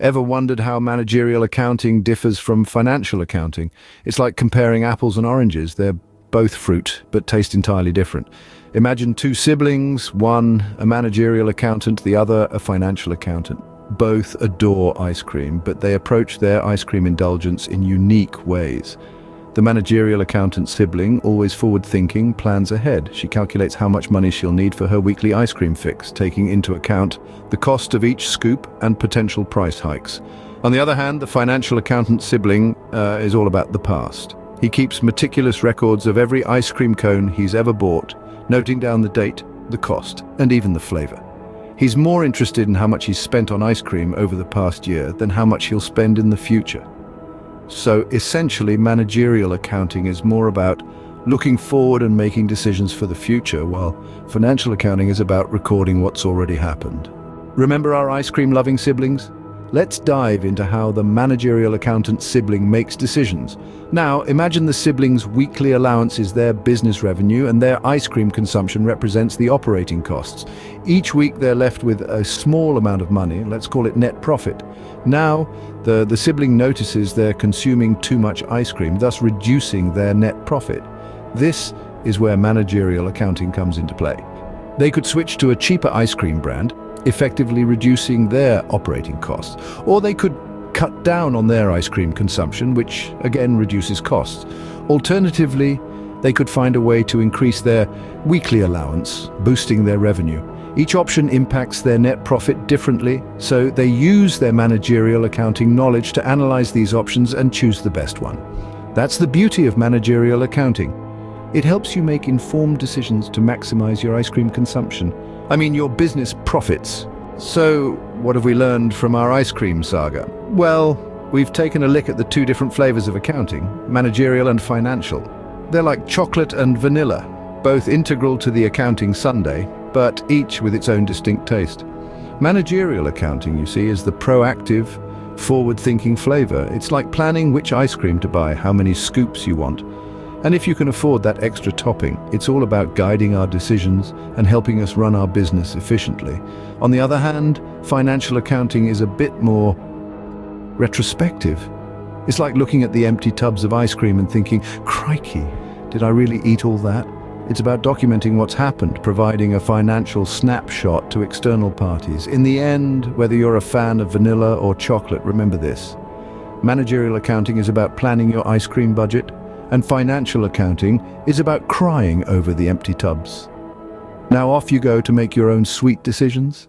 Ever wondered how managerial accounting differs from financial accounting? It's like comparing apples and oranges. They're both fruit, but taste entirely different. Imagine two siblings, one a managerial accountant, the other a financial accountant. Both adore ice cream, but they approach their ice cream indulgence in unique ways. The managerial accountant sibling, always forward-thinking, plans ahead. She calculates how much money she'll need for her weekly ice cream fix, taking into account the cost of each scoop and potential price hikes. On the other hand, the financial accountant sibling is all about the past. He keeps meticulous records of every ice cream cone he's ever bought, noting down the date, the cost, and even the flavor. He's more interested in how much he's spent on ice cream over the past year than how much he'll spend in the future. So essentially, managerial accounting is more about looking forward and making decisions for the future, while financial accounting is about recording what's already happened. Remember our ice cream loving siblings? Let's dive into how the managerial accountant sibling makes decisions. Now, imagine the sibling's weekly allowance is their business revenue and their ice cream consumption represents the operating costs. Each week they're left with a small amount of money, let's call it net profit. Now, the sibling notices they're consuming too much ice cream, thus reducing their net profit. This is where managerial accounting comes into play. They could switch to a cheaper ice cream brand, effectively reducing their operating costs. Or they could cut down on their ice cream consumption, which again reduces costs. Alternatively, they could find a way to increase their weekly allowance, boosting their revenue. Each option impacts their net profit differently, so they use their managerial accounting knowledge to analyze these options and choose the best one. That's the beauty of managerial accounting. It helps you make informed decisions to maximize your ice cream consumption. Your business profits. So, what have we learned from our ice cream saga? Well, we've taken a look at the two different flavors of accounting, managerial and financial. They're like chocolate and vanilla, both integral to the accounting sundae, but each with its own distinct taste. Managerial accounting, you see, is the proactive, forward-thinking flavor. It's like planning which ice cream to buy, how many scoops you want. And if you can afford that extra topping, it's all about guiding our decisions and helping us run our business efficiently. On the other hand, financial accounting is a bit more retrospective. It's like looking at the empty tubs of ice cream and thinking, crikey, did I really eat all that? It's about documenting what's happened, providing a financial snapshot to external parties. In the end, whether you're a fan of vanilla or chocolate, remember this. Managerial accounting is about planning your ice cream budget, and financial accounting is about crying over the empty tubs. Now off you go to make your own sweet decisions.